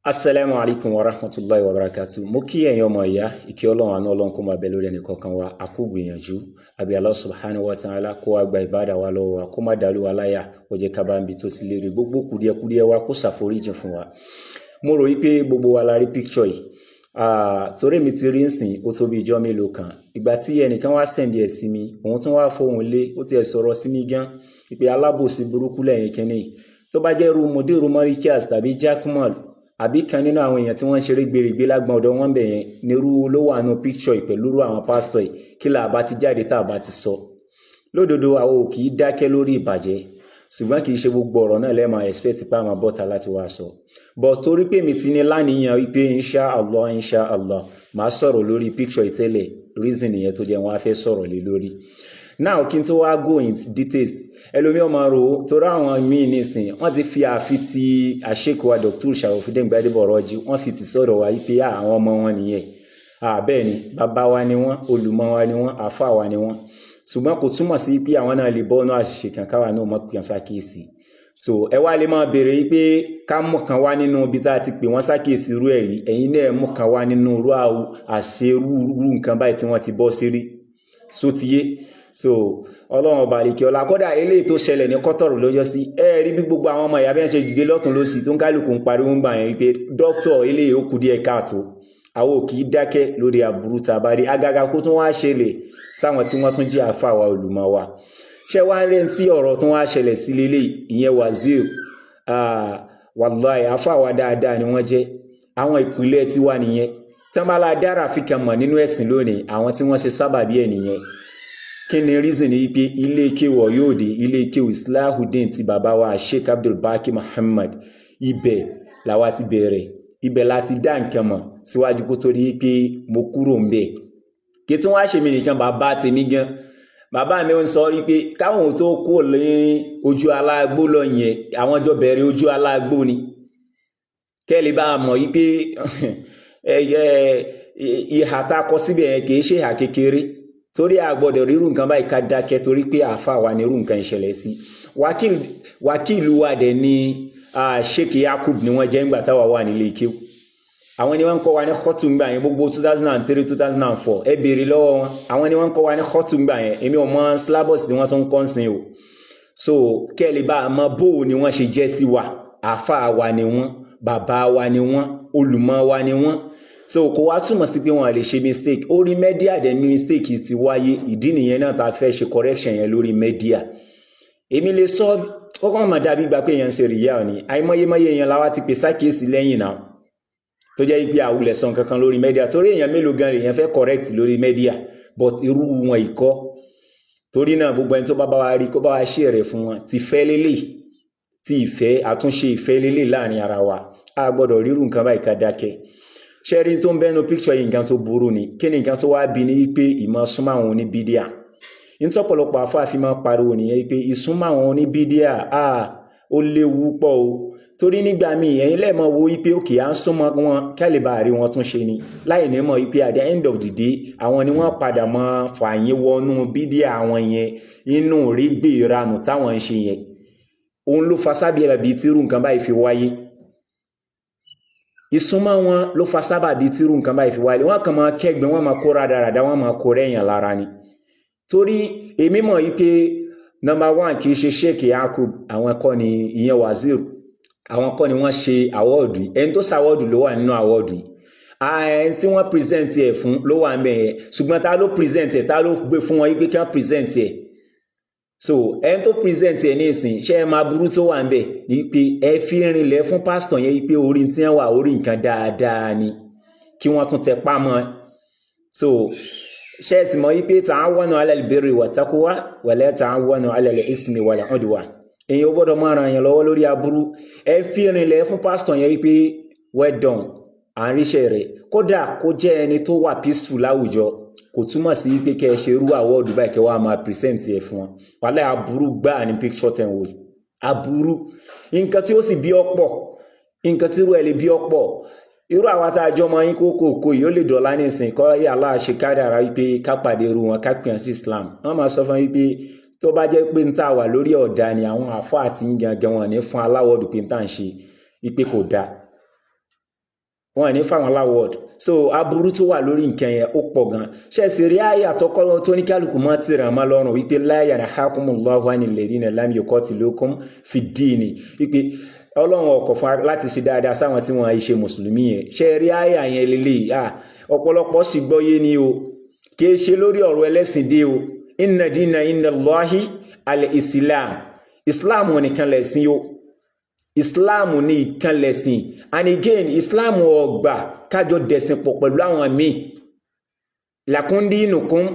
Assalamu alaikum wa rahmatullahi wa barakatuh. Mo kí ẹ̀yin ọmọ ìyá, ìkẹ́ Ọlọ́run àánú Ọlọ́run kó máa bẹ lórí ẹnì kọ̀ọ̀kan wa. A kú gbìyànjú. Àbí Allah subhanahu wa ta'ala kó wá gba ìbádà wa lọ́wọ́ wa, kó má dàlú wa láyà, kó jẹ́ ká bá ń bi tó ti lérí gbogbo kùdìẹ̀kùdìẹ̀ wa kó ṣàforíjì fún wa. Mo rò wípé gbogbo wa la rí picture yìí. Torí mi ti rí nsìn ó tó bí ijọ́ mélòó kan. Ìgbà tí ẹnìkan wá send ẹ̀ sí mi, òun tún wá fohùn lé, ó ti ẹ̀ sọ̀rọ̀ sí mi gan. Ìpè alábòsí burúkú lẹ́yìn kínní. Tó bá jẹ́ Mudiru Marikas tàbí Jackmal àbí kan nínú àwọn èèyàn tí wọ́n ń ṣeré gbèrègbè lágbọ́n ọ̀dọ̀ wọn bẹ̀ yẹn nírú ló wà nù picture yìí pẹ̀lú àwọn pásítọ̀ yìí kí là bá ti jáde tá a bá ti sọ. Lódodo àwọn ò kì í dákẹ́ lórí ìbàjẹ́ ṣùgbọ́n kì í ṣe gbogbo ọ̀rọ̀ náà lẹ́ẹ̀ máa expect pé àwọn bọ́ta láti wá sọ. But torí pé mi ti ní láníyàn wípé insha Allah máa sọ̀rọ̀ lórí picture yìí tẹ́lẹ̀ reason nìyẹn tó jẹ́ wọn á fẹ́ sọ̀rọ̀ lé lórí. Now kí n tó wá go into details ẹlòmíì ọmọ rò torí àwọn míì nísìn wọ́n ti fi àfi ti àṣekọ̀wá Dr. Sharafudeen Gbadebo Raji wọ́n fi ti sọ̀rọ̀ wá wípé àwọn ọmọ wọn nìyẹn bẹ́ẹ̀ ni bàbá wa ni wọ́n olùmọ̀ wa ni wọ́n àfà wa ni wọ́n ṣùgbọ́n kò túmọ̀ sí pé àwọn náà lè bọ́ ọ́nà àṣìṣe kan káwa náà mọ̀ pé wọ́n ṣàkíyèsí so ẹ wá lè máa béèrè wípé ká mọ̀ kan wá nínú ibi tá a ti pè wọ́n ṣàkíyèsí irú ẹ̀rí ẹ̀yin náà mọ̀ kan wá nínú irú àṣerú nǹkan báyìí tí wọ́n ti bọ́ sí rí sótìyé so Ọlọ́run ọba àlekè ọlá kódà eléyìí tó ṣẹlẹ̀ ní kọ́tọ̀rù lọ́jọ́ sí rí bí gbogbo àwọn ọmọ ìyá bí wọ́n ṣe dìde lọ́tún lọ́sì tó ń kálukú ń pariwo ń gbà yẹn wípé dókítà eléyìí ó kù díẹ̀ káàtó àwọn ò kì í dákẹ́ lórí aburú tàbárí agaga kó tún wá ṣẹlẹ̀ sáwọn tí wọ́n tún jẹ́ àfa wa olùmọ̀ wa ṣé wá rẹ̀ tí ọ̀rọ̀ tún wá ṣẹlẹ̀ sí lélẹ̀ ìyẹn Wazeeri wàláì àfa wa dáadáa ni wọ́n jẹ́ àwọn ìpìlẹ̀ tí wà nìyẹn tí wọ́n bá la dára fi kàn mọ̀ nínú ẹ̀sìn lónìí àwọn tí wọ́n ṣe sábàbí ẹ̀ nìyẹn kí ni reason ni pé ilé kéwọ̀ yóò dé ilé kéwọ̀ Islahuddin ti bàbá wa Sheikh Abdul Baki Muhammad ibẹ̀ làwa ti bẹ̀rẹ̀ ibẹ̀ láti dá nǹkan mọ̀ síwájú kó tó rí pé mo kúrò ń bẹ̀ kí tí wọ́n á ṣe mí nìkan bàbá tèmi gan bàbá mi ń sọ wípé káwọn tó kó lé ojú alágbó lọ yẹn àwọn jọ bẹ̀rẹ̀ ojú alágbó ni kẹ́lẹ́ bá mọ̀ wípé ìhà tá a kọ síbẹ̀ yẹn kì í ṣe ìhà kékeré torí a gbọ́dọ̀ rí irú nǹkan báyìí ká dákẹ́ torí pé àfa wa ní irú nǹkan ìṣẹ̀lẹ̀ sí wákìlú wa dẹ̀ ní Sheikh Yakub ni wọ́n jẹ́ ńgbà táwa wà nílé kéwú àwọn ni wọ́n ń kọ́ wa ní kọ́tù ńgbà yẹn gbogbo 2003 2004 ẹ béèrè lọ́wọ́ wọn àwọn ni wọ́n ń kọ́ wa ní kọ́tù ńgbà yẹn èmi ò mọ syllabus tí wọ́n tún ń kọ́ ń sin o so kẹ́lẹ́ bá a mọ bó ni wọ́n ṣe jẹ́ sí wa àfa wa ni wọ́n bàbá wa ni wọ́n olùmọ̀ wa ni wọ́n so kò wá túmọ̀ sí pé wọ́n lè ṣe mistake orí media dẹ̀ ní mistake ti wáyé ìdí nìyẹn náà tá a fẹ́ ṣe correction yẹn lórí media èmi lè sọ ọkàn máa dàbí gbà pé èèyàn ń ṣe rìyà ni àìmọyémọyé èèyàn làwa ti pè sákèésí lẹ́yìn náà tó jẹ́ pé àwùlẹ̀ sọ kankan lórí media torí èèyàn mélòó gan èèyàn fẹ́ correct lórí media but irú wọn ìkọ́ torí náà gbogbo ẹni tó bá wa rí kó bá wa ṣe rẹ̀ fún wọn ti fẹ́ lélẹ̀ ti ìfẹ́ àtúnṣe ìfẹ́ lélẹ̀ láàrin ara wa a gbọ́dọ̀ rírun nǹkan báyìí ká dákẹ́ ṣẹ́rí tó ń bẹ́nu picture yìí nǹkan tó burú ni kí ni nǹkan tó wá bí ní wípé ìmọ̀ súnmọ́ àwọn oníbídíà nítọ́pọ̀lọpọ̀ àfáàfin máa pariwo nìyẹn wípé ìsúnmọ́ àwọn oníbídíà ó léwu pọ̀ o torí nígbà míì ẹ̀yin lẹ́ẹ̀mọ́ wo wípé òkè à ń súnmọ́ wọn kẹ́lẹ̀bà rí wọn tún ṣe ni láì ní mọ̀ wípé at the end of the day àwọn ni wọ́n padà máa fààyè wọnú bídíà àwọn yẹn inú rí gbé ìranù táwọn ń ṣe yẹn òun ló fa sábìyà bíi tírú nǹkan báyìí fi wáyé ìsúnmọ́ wọn ló fa sábàbí tírú nǹkan báyìí fi wáyé wọ́n kàn máa kẹ́gbẹ́ wọ́n máa kó rádaràdá wọ́n máa kó rẹ́yìn lára ni torí èmi mọ̀ yí pé number one kì í ṣe Sheikh Yakub àwọn kọ́ ni ìyẹn Wazeeri àwọn kọ́ ni wọ́n ṣe àwọ́ọ̀dù yìí ẹni tó ṣàwọ́ọ̀dù ló wà nínú àwọ́ọ̀dù yìí ẹni tí wọ́n present ẹ̀ fún ló wà ń bẹ̀ yẹn ṣùgbọ́n ta ló present ẹ̀ ta ló gbé fún wọn yí pé kí wọ́n present ẹ̀ so ẹni tó present ẹ̀ ní ìsìn ṣé ẹ máa burú tó wà ń bẹ̀ ní pé ẹ fi rinlẹ̀ fún pásítọ̀ yẹn yí pé orí tí wọ́n wà orí nǹkan dáadáa ni kí wọ́n tún tẹ pámọ́ so ṣé ẹ sì mọ̀ yí pé ta'awanu 'ala al-birri wat-taqwa wa la ta'awanu 'ala al-ismi wal-'udwan èyàn ò gbọ́dọ̀ máa ràn yàn lọ́wọ́ lórí aburú ẹ fi rinlẹ̀ fún pásítọ̀ yẹn yí pé well done à ń ríṣẹ́ rẹ̀ kódà kó jẹ́ ẹni tó wà peaceful láwùjọ kò túmọ̀ sí pé kẹ́ ẹ ṣe irú àwọ́ọ̀dù báyìí kẹ́ wàá máa present ẹ̀ fún wọn wàhálà aburú gbáà ní picture ten wò aburú nǹkan tí ó sì bí ọ̀pọ̀ nǹkan tí irú ẹ̀ lè bí ọ̀pọ̀ irú àwọn tá a jọ mọ yín kókó yìí ó lè dọ̀la nísìn kọ́ yà Allah ṣe kádàrá wípé ká pàdé irú wọn ká pè sí Islam wọ́n máa sọ fún wípé tó bá jẹ́ pé ń tà wà lórí ọ̀dà ni àwọn àfọ́ àti ń gangan wọn ní fún aláwọ̀dù pé ń tà ń ṣe wípé kò dáa wọ́n ní fáwọn láwọ́d so aburú tó wà lórí nǹkan yẹn ó pọ̀ gan ṣe sì rí àyà tọ́kọ́ tó ní kálukú mọ́ ti ràn má lọ́rùn wípé la yanhakumullahu anil ladina lam yuqatilukum fid-dini wípé ọlọ́run ọkọ̀ fún láti ṣe dáadáa sáwọn tí wọ́n ṣe mùsùlùmí yẹn ṣe rí àyà yẹn lélẹ̀ ọ̀pọ̀lọpọ̀ sì gbọ́yé ni o kìí ṣe lórí ọ̀rọ̀ ẹlẹ́sìn dé o inna dina indallahi islam nìkan lẹ̀sìn o islam ní ìkan lẹ̀sìn and again islam ọgbà kájọ dẹ̀sìn pọ̀ pẹ̀lú àwọn míì lakum dinukum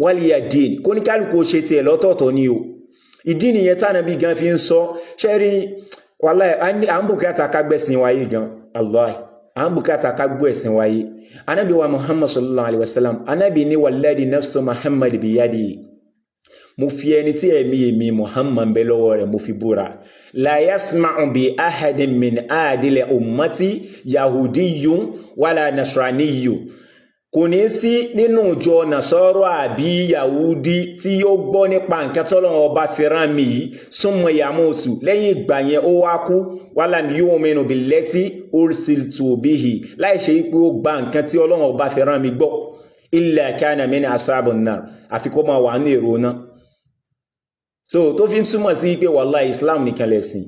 waliya din kó ní kálukú ṣe tiẹ̀ lọ́tọ̀ọ̀tọ̀ ni o ìdí nìyẹn tánàbí gan fi ń sọ ṣẹ́rí wàláhì à ń bùkátà ká gbẹ̀sìn wáyé gan allah à ń bùkátà ká gbẹ̀sìn wáyé anábì wa muhammad sallallahu alaihi wasallam anábì ní walladhi nafsu muhammad biyadihi mo fi ẹni tí èmi muhammad bẹ lọ́wọ́ rẹ̀ mo fi búra la yasma'u bi ahadin min adil ummati yahudiyyun wala nasraniyyun kò ní sí nínú ìjọ nasọ́rọ̀ àbí yahudi tí ó gbọ́ nípa nǹkan tọ́lọ́run ọba fẹ́ràn mi yìí súnmọ́ yamutu lẹ́yìn ìgbà yẹn ó wá kú walam yu'minu billati ursiltu bihi láì ṣe pé ó gba nǹkan tí ọlọ́run ọba fẹ́ràn mi gbọ́ illa kana min ashabun nar àfi kó máa wà ní èrò náà so tó fi ń túmọ̀ sí pé wallahi islam nìkan lẹ̀sìn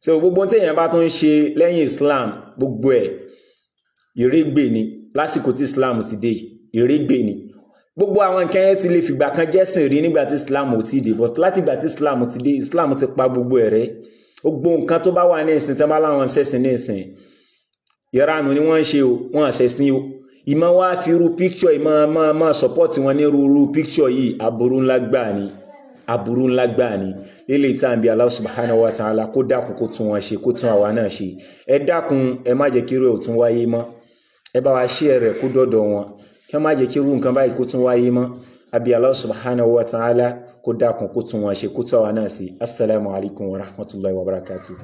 so gbogbo téèyàn bá tún ṣe lẹ́yìn islam gbogbo ẹ̀ ìrégbè ni lásìkò tí islam ti dé ìrégbè ni gbogbo àwọn nǹkan yẹn ti lè fìgbà kan jẹ́sìn rí nígbà tí islam ò ti dé but láti ìgbà tí islam ti dé islam ti pa gbogbo ẹ̀ rẹ́ gbogbo nǹkan tó bá wà ní ìsìn tí wọ́n bá láwọn ṣẹ̀sìn ní ìsìn ìranù ni wọ́n ń ṣe o wọ́n àṣẹ̀sìn o ìmọ̀ wá fi irú picture ìmọ̀ máa support wọn ní irú picture yìí aburú ńlá gbáà ni lílé ìtàn bí Allah subhanahu wa ta'ala kó dákun kó tún wọn ṣe kó tún àwa náà ṣe ẹ dákun ẹ má jẹ́ kí irú ẹ̀ tún wáyé mọ́ ẹ bá wa share rẹ̀ kó dọ́dọ̀ wọn kí wọ́n má jẹ́ kí irú nǹkan báyìí kó tún wáyé mọ́ àbí Allah subhanahu wa ta'ala kó dákun kó tún wọn ṣe kó tún àwa náà ṣe assalamu alaikum wa rahmatullahi wa barakatuh.